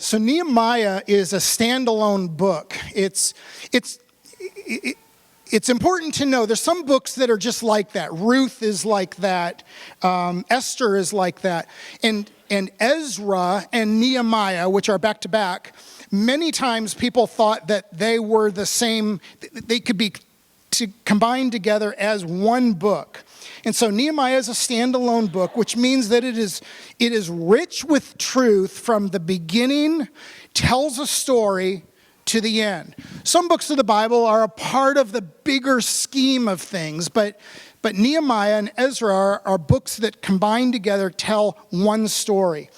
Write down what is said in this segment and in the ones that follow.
So Nehemiah is a standalone book. It's important to know there's some books that are just like that. Ruth is like that. Esther is like that. And Ezra and Nehemiah, which are back to back, many times people thought that they were the same. They could be combined together as one book. And so Nehemiah is a standalone book, which means that it is rich with truth from the beginning, tells a story to the end. Some books of the Bible are a part of the bigger scheme of things, but Nehemiah and Ezra are books that combine together tell one story.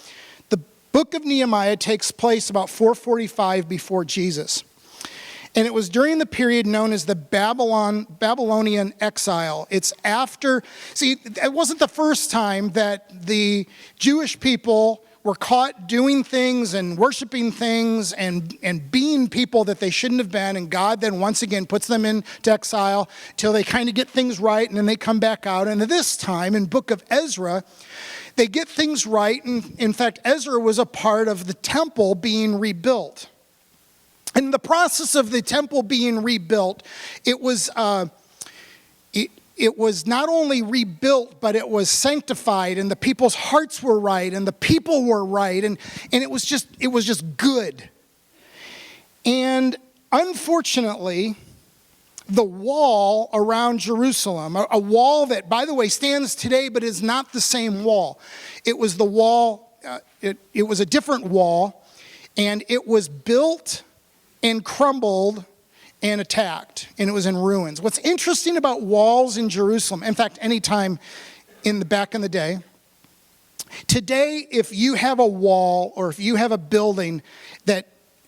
The book of Nehemiah takes place about 445 before Jesus. And it was during the period known as the Babylonian exile. It's after, it wasn't the first time that the Jewish people were caught doing things and worshiping things and being people that they shouldn't have been. And God then once again puts them into exile till they kind of get things right and then they come back out. And this time in book of Ezra, they get things right. And in fact, Ezra was a part of the temple being rebuilt. In the process of the temple being rebuilt, it was not only rebuilt, but it was sanctified, and the people's hearts were right, and the people were right, and it was just good. And unfortunately, the wall around Jerusalem, a wall that, by the way, stands today, but is not the same wall. It was the wall. It was a different wall, and it was built and crumbled and attacked, and it was in ruins. What's interesting about walls in Jerusalem, in fact, any time back in the day, today, if you have a wall or if you have a building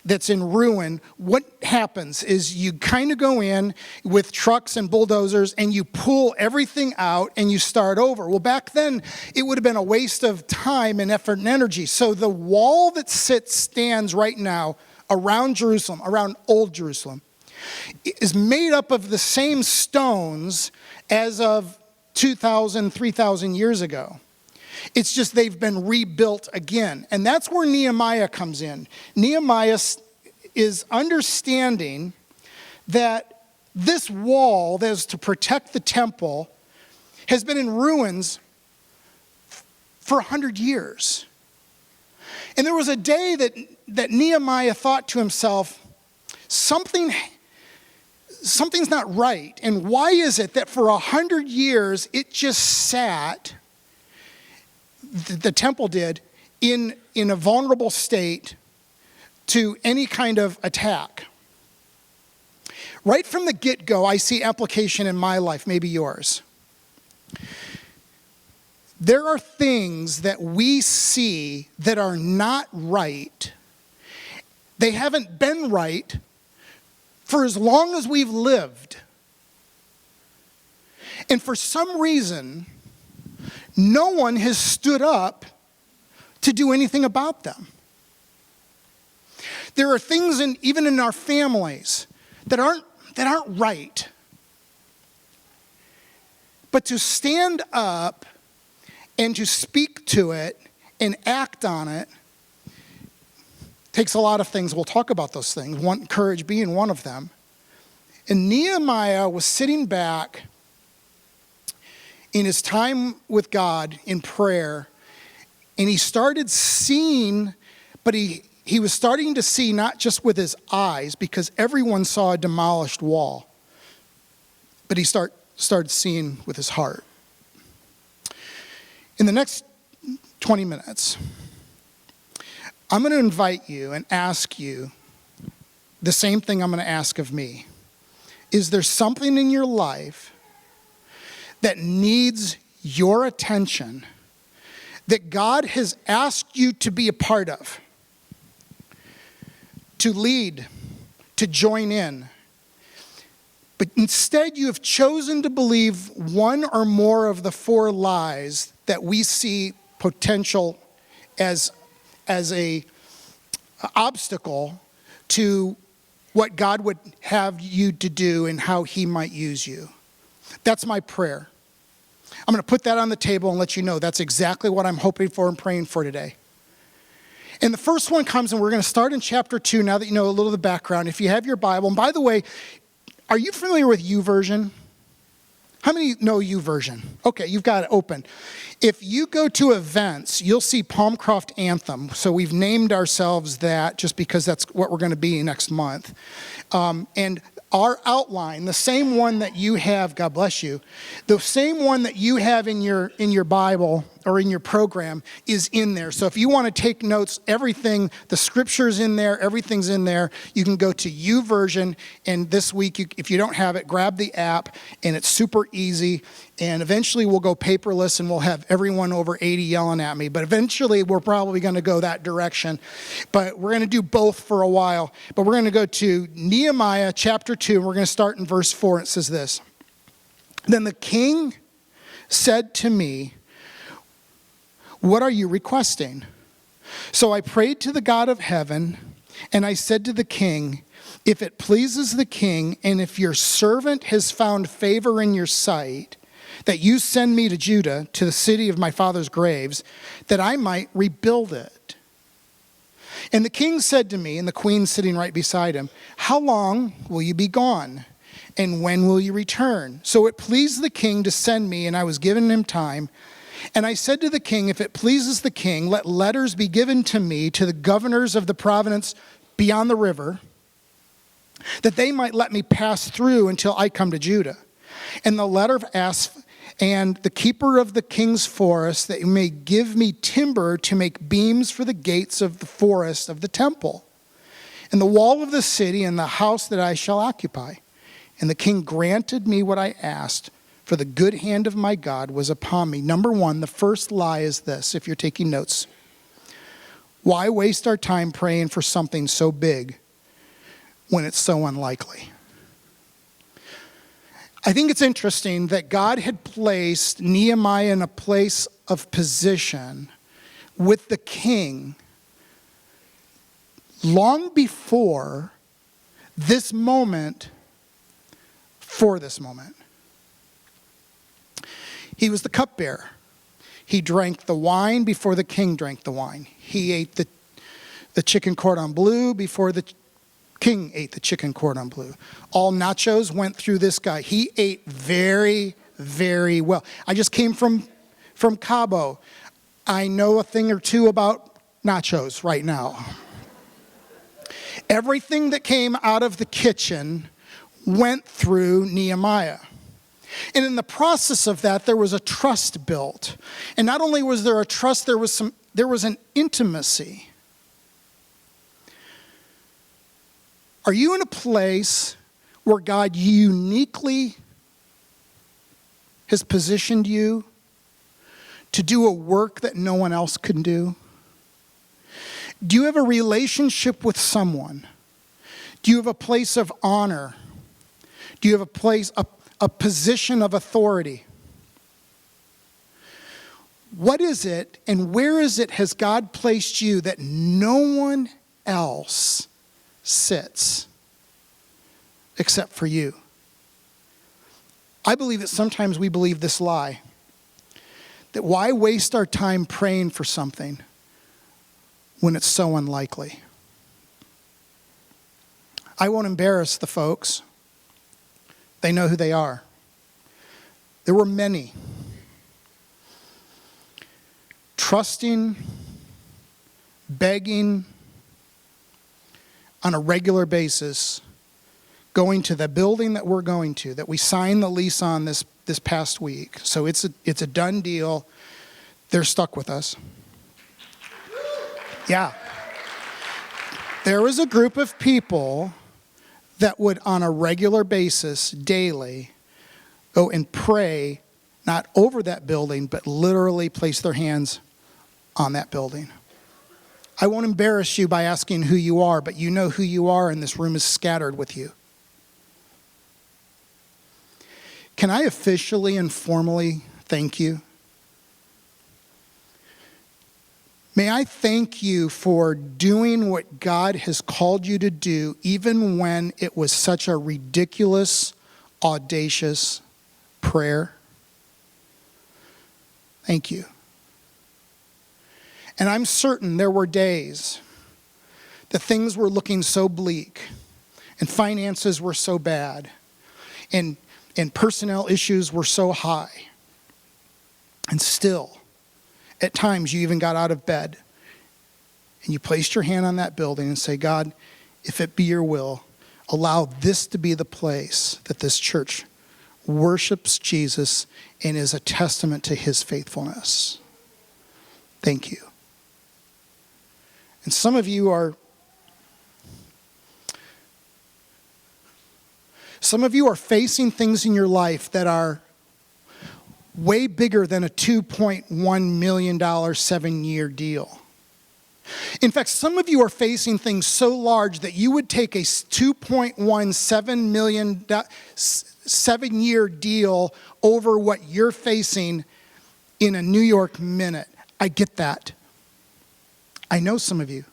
that's in ruin, what happens is you kind of go in with trucks and bulldozers and you pull everything out and you start over. Well, back then, it would have been a waste of time and effort and energy. So the wall that stands right now around Jerusalem, around Old Jerusalem, is made up of the same stones as of 2,000, 3,000 years ago. It's just they've been rebuilt again. And that's where Nehemiah comes in. Nehemiah is understanding that this wall that is to protect the temple has been in ruins for 100 years. And there was a day that Nehemiah thought to himself, something's not right. And why is it that for 100 years it just sat, the temple did, in a vulnerable state to any kind of attack? Right from the get-go, I see application in my life, maybe yours. There are things that we see that are not right. They haven't been right for as long as we've lived. And for some reason, no one has stood up to do anything about them. There are things even in our families that aren't right. But to stand up and to speak to it and act on it takes a lot of things. We'll talk about those things, courage being one of them. And Nehemiah was sitting back in his time with God in prayer, and he started seeing, but he was starting to see not just with his eyes, because everyone saw a demolished wall, but he started seeing with his heart. In the next 20 minutes, I'm going to invite you and ask you the same thing I'm going to ask of me. Is there something in your life that needs your attention that God has asked you to be a part of, to lead, to join in? But instead, you have chosen to believe one or more of the four lies that we see potential as a obstacle to what God would have you to do and how he might use you. That's my prayer. I'm going to put that on the table and let you know that's exactly what I'm hoping for and praying for today. And the first one comes, and we're going to start in chapter 2 now that you know a little of the background. If you have your Bible, and by the way, are you familiar with YouVersion? How many know YouVersion? Okay, you've got it open. If you go to events, you'll see Palmcroft Anthem. So we've named ourselves that just because that's what we're going to be next month. And our outline, the same one that you have, God bless you, the same one that you have in your Bible or in your program is in there. So if you want to take notes, everything, the scripture's in there, everything's in there. You can go to YouVersion, and this week, if you don't have it, grab the app, and it's super easy. And eventually we'll go paperless, and we'll have everyone over 80 yelling at me. But eventually we're probably going to go that direction. But we're going to do both for a while. But we're going to go to Nehemiah chapter 2, and we're going to start in verse 4. It says this: Then the king said to me, "What are you requesting?" So I prayed to the God of heaven, and I said to the king, "If it pleases the king, and if your servant has found favor in your sight, that you send me to Judah, to the city of my father's graves, that I might rebuild it." And the king said to me, and the queen sitting right beside him, "How long will you be gone? And when will you return?" So it pleased the king to send me, and I was giving him time. And I said to the king, "If it pleases the king, let letters be given to me, to the governors of the province beyond the river, that they might let me pass through until I come to Judah. And the letter asked, and the keeper of the king's forest, that you may give me timber to make beams for the gates of the forest of the temple, and the wall of the city, and the house that I shall occupy." And the king granted me what I asked, for the good hand of my God was upon me. Number one, the first lie is this, if you're taking notes: why waste our time praying for something so big when it's so unlikely? I think it's interesting that God had placed Nehemiah in a place of position with the king long before this moment, for this moment. He was the cupbearer. He drank the wine before the king drank the wine. He ate the chicken cordon bleu before the king ate the chicken cordon bleu. All nachos went through this guy. He ate very, very well. I just came from Cabo. I know a thing or two about nachos right now. Everything that came out of the kitchen went through Nehemiah. And in the process of that, there was a trust built. And not only was there a trust, there was an intimacy. Are you in a place where God uniquely has positioned you to do a work that no one else can do? Do you have a relationship with someone? Do you have a place of honor? Do you have a position of authority? What is it and where is it has God placed you that no one else sits except for you? I believe that sometimes we believe this lie, that why waste our time praying for something when it's so unlikely? I won't embarrass the folks. They know who they are. There were many trusting, begging on a regular basis, going to the building that we're going to, that we signed the lease on this past week. So it's a done deal. They're stuck with us. Yeah. There was a group of people that would, on a regular basis, daily, go and pray, not over that building, but literally place their hands on that building. I won't embarrass you by asking who you are, but you know who you are, and this room is scattered with you. Can I officially and formally thank you? May I thank you for doing what God has called you to do, even when it was such a ridiculous, audacious prayer. Thank you. And I'm certain there were days that things were looking so bleak and finances were so bad and personnel issues were so high. And still, at times you even got out of bed and you placed your hand on that building and say, God, if it be your will, allow this to be the place that this church worships Jesus and is a testament to his faithfulness. Thank you. And some of you are facing things in your life that are way bigger than a $2.1 million 7-year deal. In fact, some of you are facing things so large that you would take a $2.17 million 7-year deal over what you're facing in a New York minute. I get that. I know some of you.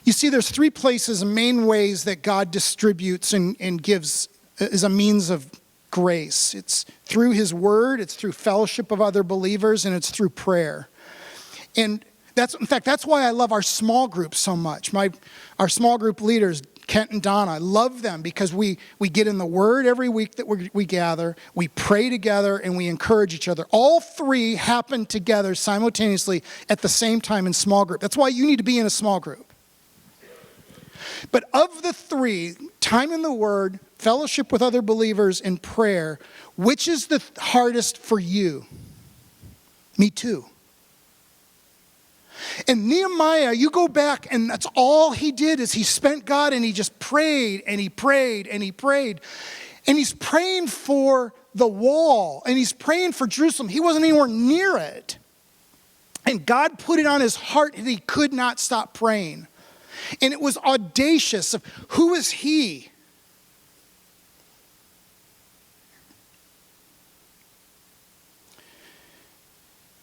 You see, there's 3 places, main ways that God distributes and gives as a means of grace. It's through his word, it's through fellowship of other believers, and it's through prayer. And that's why I love our small group so much. Our small group leaders, Kent and Donna, I love them because we get in the word every week that we gather, we pray together, and we encourage each other. All 3 happen together simultaneously at the same time in small group. That's why you need to be in a small group. But of the 3, time in the word, fellowship with other believers, and prayer, which is the hardest for you? Me too. And Nehemiah, you go back and that's all he did is he spent God and he just prayed and he prayed and he prayed. And he's praying for the wall and he's praying for Jerusalem. He wasn't anywhere near it. And God put it on his heart and he could not stop praying. And it was audacious of who is he?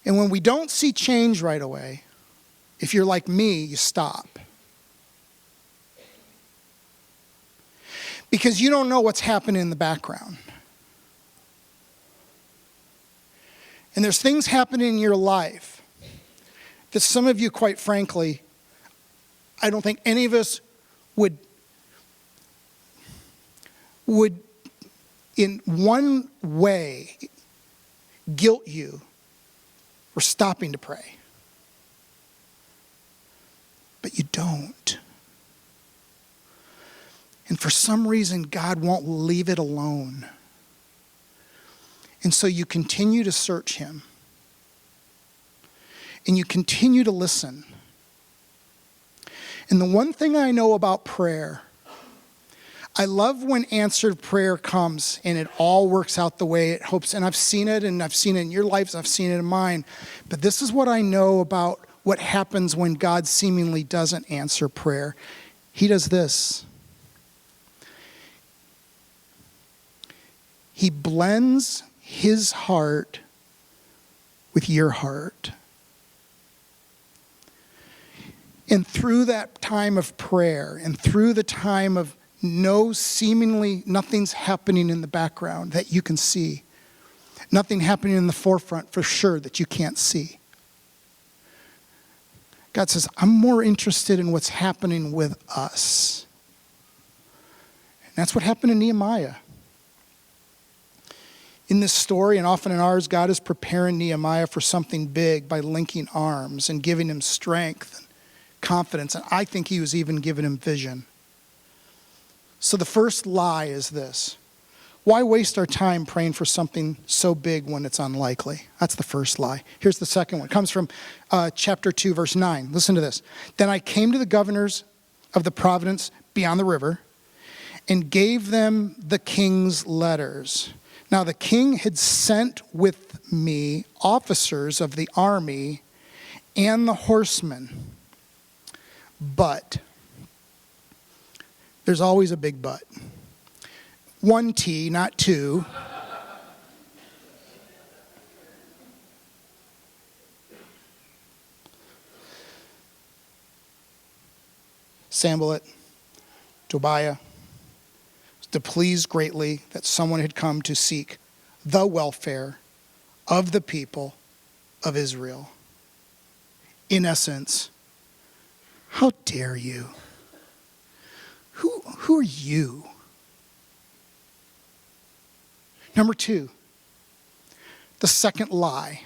And when we don't see change right away, if you're like me, you stop. Because you don't know what's happening in the background. And there's things happening in your life that some of you, quite frankly, I don't think any of us would in one way guilt you for stopping to pray. But you don't. And for some reason, God won't leave it alone. And so you continue to search him. And you continue to listen. And the one thing I know about prayer, I love when answered prayer comes and it all works out the way it hopes. And I've seen it in your lives, I've seen it in mine. But this is what I know about what happens when God seemingly doesn't answer prayer. He does this. He blends his heart with your heart. And through that time of prayer and through the time of seemingly nothing's happening in the background that you can see, nothing happening in the forefront for sure that you can't see, God says, I'm more interested in what's happening with us. And that's what happened to Nehemiah. In this story, and often in ours, God is preparing Nehemiah for something big by linking arms and giving him strength and confidence. And I think he was even giving him vision. So the first lie is this. Why waste our time praying for something so big when it's unlikely? That's the first lie. Here's the second one. It comes from chapter 2, verse 9. Listen to this. Then I came to the governors of the province beyond the river and gave them the king's letters. Now the king had sent with me officers of the army and the horsemen. But, there's always a big but. 1 T, not 2. Sanballat, Tobiah, to please greatly that someone had come to seek the welfare of the people of Israel. In essence, how dare you? Who are you? Number two, the second lie.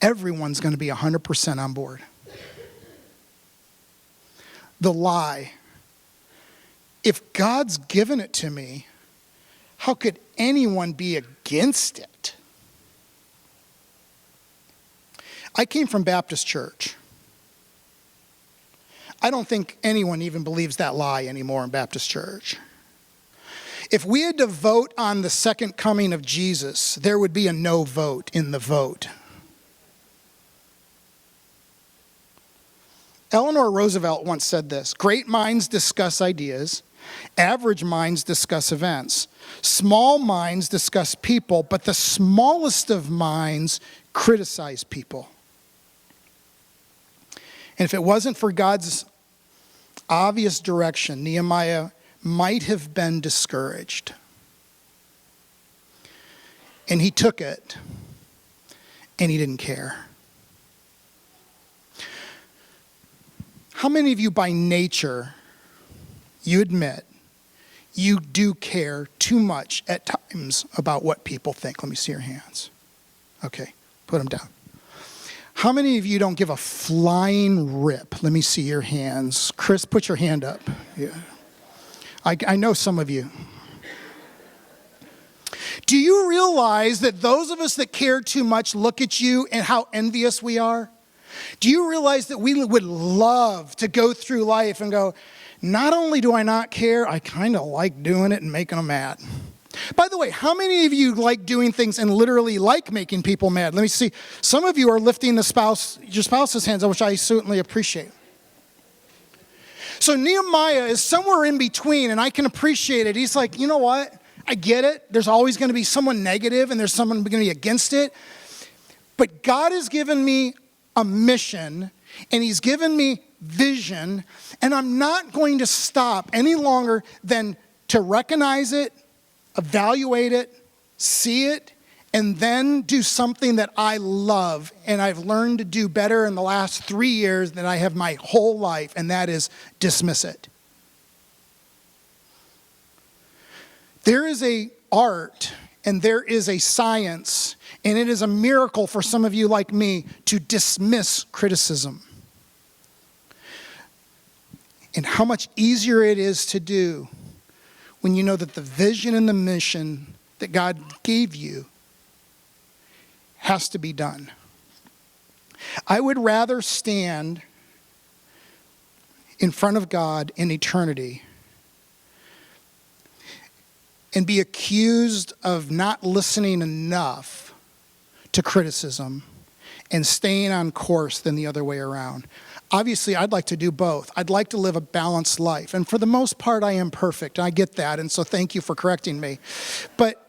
Everyone's going to be 100% on board. The lie. If God's given it to me, how could anyone be against it? I came from Baptist church. I don't think anyone even believes that lie anymore in Baptist church. If we had to vote on the second coming of Jesus, there would be a no vote in the vote. Eleanor Roosevelt once said this: great minds discuss ideas, average minds discuss events, small minds discuss people, but the smallest of minds criticize people. And if it wasn't for God's obvious direction, Nehemiah might have been discouraged. And he took it, and he didn't care. How many of you by nature, you admit, you do care too much at times about what people think? Let me see your hands. Okay, put them down. How many of you don't give a flying rip? Let me see your hands. Chris, put your hand up. Yeah. I know some of you. Do you realize that those of us that care too much look at you and how envious we are? Do you realize that we would love to go through life and go, not only do I not care, I kind of like doing it and making them mad. By the way, how many of you like doing things and literally like making people mad? Let me see. Some of you are lifting your spouse's hands, which I certainly appreciate. So Nehemiah is somewhere in between, and I can appreciate it. He's like, you know what? I get it. There's always going to be someone negative, and there's someone going to be against it. But God has given me a mission, and he's given me vision, and I'm not going to stop any longer than to recognize it, evaluate it, see it, and then do something that I love and I've learned to do better in the last 3 years than I have my whole life, and that is dismiss it. There is an art and there is a science, and it is a miracle for some of you like me to dismiss criticism. And how much easier it is to do when you know that the vision and the mission that God gave you has to be done. I would rather stand in front of God in eternity and be accused of not listening enough to criticism and staying on course than the other way around. Obviously, I'd like to do both. I'd like to live a balanced life. And for the most part, I am perfect. I get that. And so thank you for correcting me. But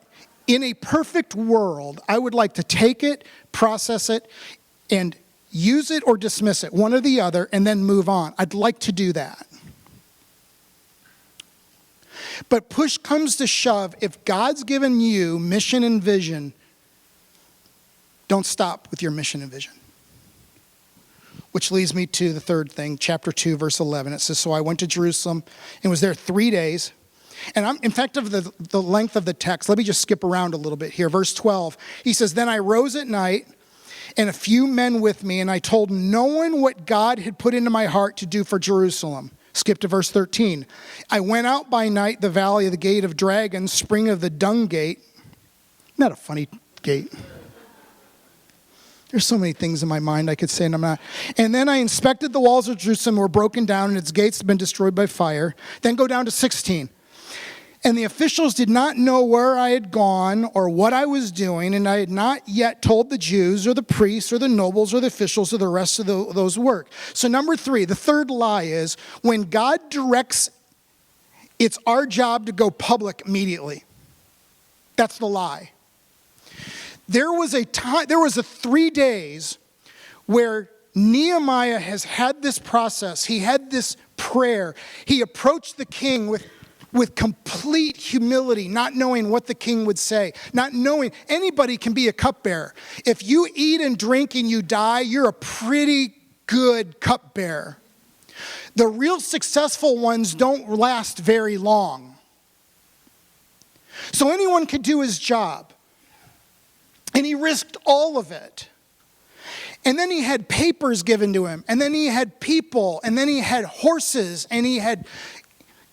in a perfect world, I would like to take it, process it, and use it or dismiss it, one or the other, and then move on. I'd like to do that. But push comes to shove, if God's given you mission and vision, don't stop with your mission and vision. Which leads me to the third thing, chapter 2, verse 11. It says, so I went to Jerusalem and was there 3 days. And in fact, of the length of the text, let me just skip around a little bit here. Verse 12, he says, then I rose at night and a few men with me, and I told no one what God had put into my heart to do for Jerusalem. Skip to verse 13. I went out by night, the valley of the gate of dragons, spring of the dung gate. Not a funny gate. There's so many things in my mind I could say, and I'm not. And then I inspected the walls of Jerusalem, were broken down, and its gates had been destroyed by fire. Then go down to 16. And the officials did not know where I had gone or what I was doing, and I had not yet told the Jews or the priests or the nobles or the officials or the rest of those work. So number 3, the third lie is, when God directs, it's our job to go public immediately. That's the lie. There was a 3 days where Nehemiah has had this process. He had this prayer. He approached the king with with complete humility, not knowing what the king would say, not knowing anybody can be a cupbearer. If you eat and drink and you die, you're a pretty good cupbearer. The real successful ones don't last very long. So anyone could do his job. And he risked all of it. And then he had papers given to him. And then he had people. And then he had horses. And he had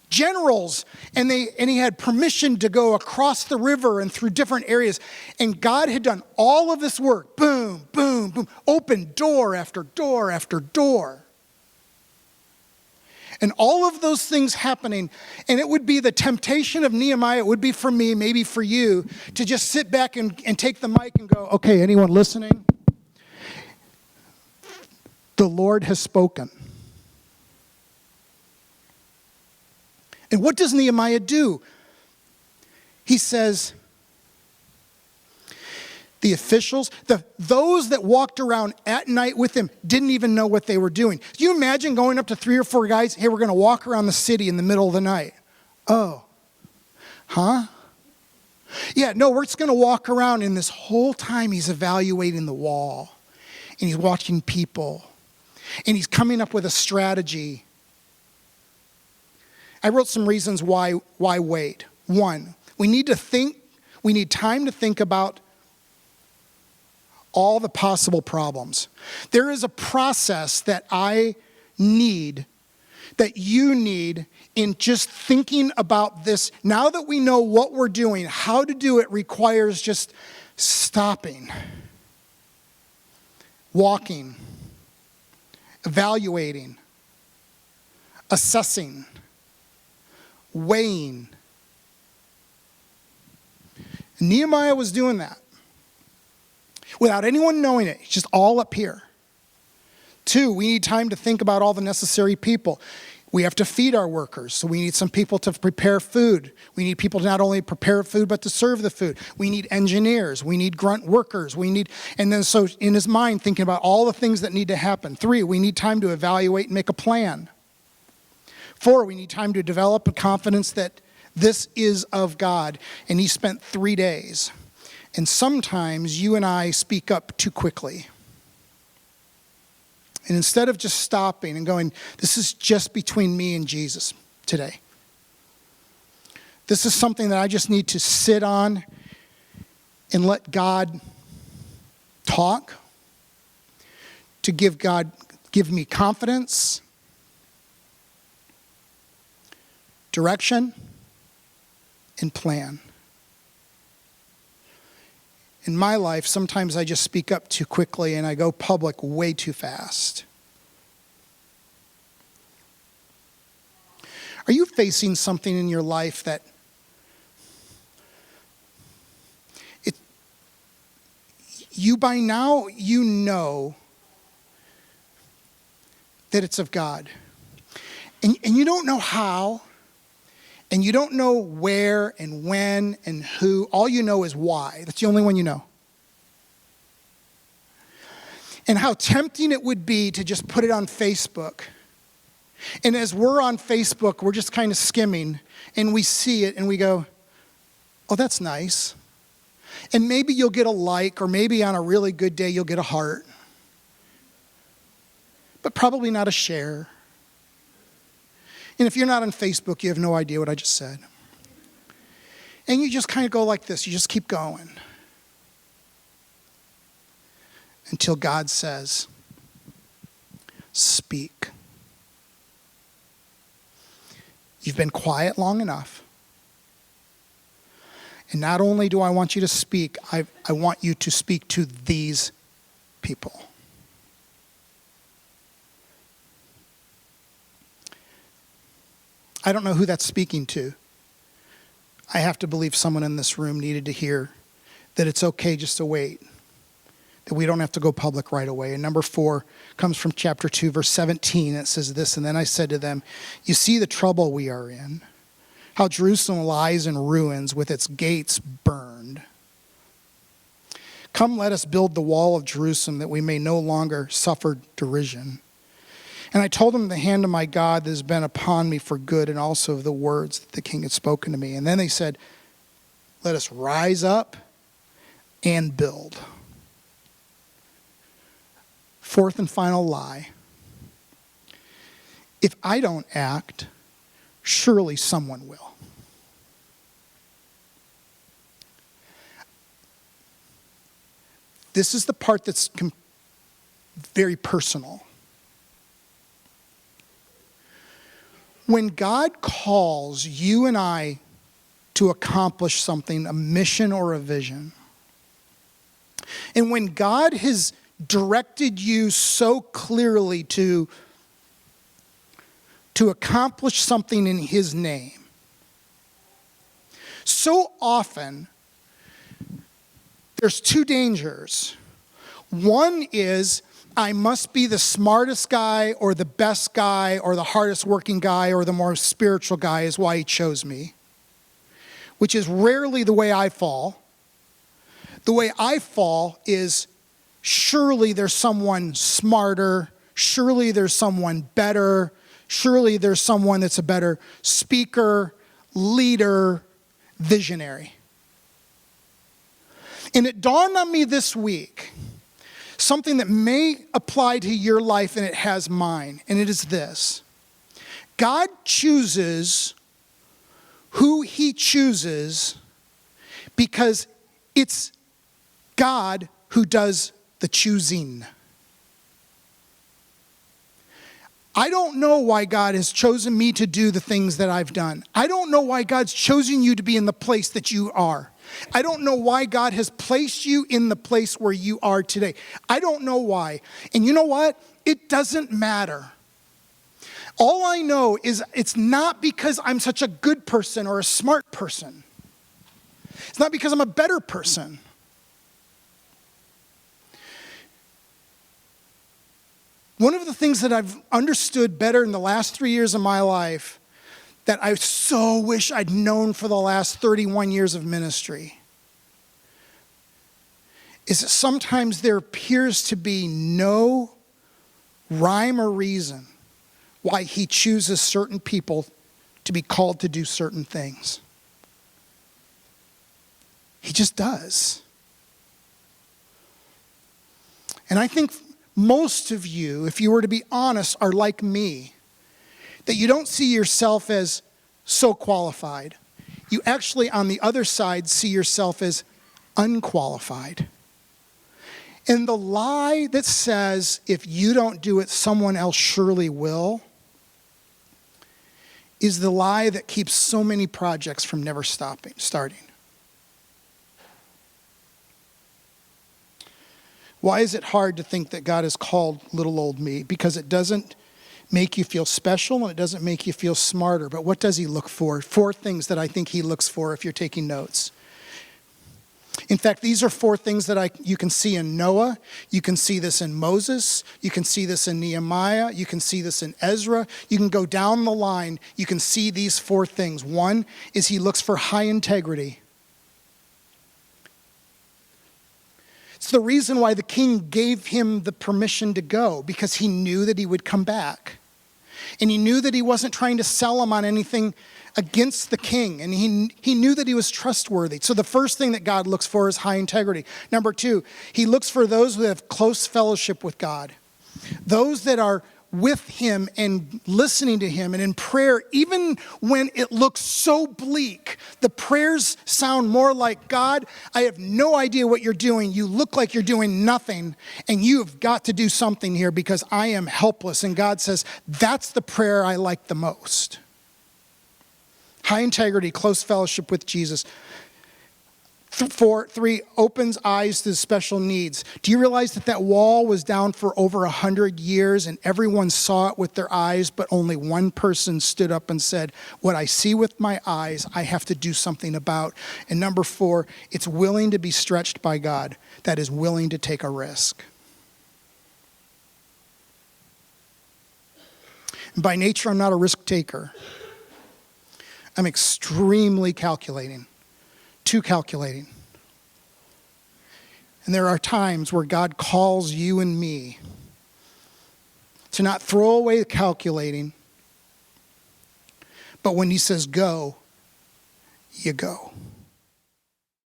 generals. And he had permission to go across the river and through different areas. And God had done all of this work. Boom, boom, boom. Open door after door after door. And all of those things happening, and it would be the temptation of Nehemiah, it would be for me, maybe for you, to just sit back and take the mic and go, okay, anyone listening? The Lord has spoken. And what does Nehemiah do? He says, the officials, those that walked around at night with him didn't even know what they were doing. Can you imagine going up to 3 or 4 guys, hey, we're going to walk around the city in the middle of the night? Oh, huh? Yeah, no, we're just going to walk around, and this whole time he's evaluating the wall, and he's watching people, and he's coming up with a strategy. I wrote some reasons why wait. 1, we need time to think about all the possible problems. There is a process that I need, that you need, in just thinking about this. Now that we know what we're doing, how to do it requires just stopping, walking, evaluating, assessing, weighing. Nehemiah was doing that without anyone knowing it. It's just all up here. 2, we need time to think about all the necessary people. We have to feed our workers, so we need some people to prepare food. We need people to not only prepare food, but to serve the food. We need engineers. We need grunt workers. And then so in his mind, thinking about all the things that need to happen. 3, we need time to evaluate and make a plan. 4, we need time to develop a confidence that this is of God. And he spent 3 days. And sometimes you and I speak up too quickly. And instead of just stopping and going, this is just between me and Jesus today. This is something that I just need to sit on and let God talk, to give me confidence, direction, and plan. In my life, sometimes I just speak up too quickly and I go public way too fast. Are you facing something in your life that by now you know that it's of God? And you don't know how, and you don't know where and when and who. All you know is why. That's the only one you know. And how tempting it would be to just put it on Facebook. And as we're on Facebook, we're just kind of skimming, and we see it, and we go, oh, that's nice. And maybe you'll get a like, or maybe on a really good day, you'll get a heart. But probably not a share. And if you're not on Facebook, you have no idea what I just said. And you just kind of go like this. You just keep going. Until God says, speak. You've been quiet long enough. And not only do I want you to speak, I want you to speak to these people. I don't know who that's speaking to. I have to believe someone in this room needed to hear that it's okay just to wait, that we don't have to go public right away. And number 4 comes from chapter 2, verse 17. It says this, and then I said to them, you see the trouble we are in, how Jerusalem lies in ruins with its gates burned. Come, let us build the wall of Jerusalem that we may no longer suffer derision. And I told them the hand of my God has been upon me for good, and also of the words that the king had spoken to me. And then they said, let us rise up and build. Fourth and final lie. If I don't act, surely someone will. This is the part that's very personal. When God calls you and I to accomplish something, a mission or a vision, and when God has directed you so clearly to accomplish something in his name, so often there's two dangers. One is I must be the smartest guy or the best guy or the hardest working guy or the more spiritual guy is why he chose me, which is rarely the way I fall. The way I fall is surely there's someone smarter, surely there's someone better, surely there's someone that's a better speaker, leader, visionary. And it dawned on me this week, something that may apply to your life and it has mine, and it is this. God chooses who he chooses because it's God who does the choosing. I don't know why God has chosen me to do the things that I've done. I don't know why God's chosen you to be in the place that you are. I don't know why God has placed you in the place where you are today. I don't know why. And you know what? It doesn't matter. All I know is it's not because I'm such a good person or a smart person. It's not because I'm a better person. One of the things that I've understood better in the last 3 years of my life that I so wish I'd known for the last 31 years of ministry is that sometimes there appears to be no rhyme or reason why he chooses certain people to be called to do certain things. He just does. And I think most of you, if you were to be honest, are like me. That you don't see yourself as so qualified. You actually, on the other side, see yourself as unqualified. And the lie that says, if you don't do it, someone else surely will, is the lie that keeps so many projects from never starting. Why is it hard to think that God has called little old me? Because it doesn't make you feel special and it doesn't make you feel smarter. But what does he look for? 4 things that I think he looks for if you're taking notes. In fact, these are 4 things that you can see in Noah. You can see this in Moses. You can see this in Nehemiah. You can see this in Ezra. You can go down the line. You can see these 4 things. One is he looks for high integrity. It's the reason why the king gave him the permission to go, because he knew that he would come back. And he knew that he wasn't trying to sell him on anything against the king. And he knew that he was trustworthy. So the first thing that God looks for is high integrity. Number 2, he looks for those who have close fellowship with God. Those that are with him and listening to him and in prayer, even when it looks so bleak. The prayers sound more like, God, I have no idea what you're doing. You look like you're doing nothing, and you have got to do something here because I am helpless. And God says, that's the prayer I like the most. High integrity, close fellowship with Jesus. 3, opens eyes to special needs. Do you realize that wall was down for over 100 years and everyone saw it with their eyes, but only one person stood up and said, what I see with my eyes, I have to do something about. And number 4, it's willing to be stretched by God. That is willing to take a risk. And by nature, I'm not a risk taker. I'm extremely calculating. Too calculating. And there are times where God calls you and me to not throw away calculating. But when he says go, you go.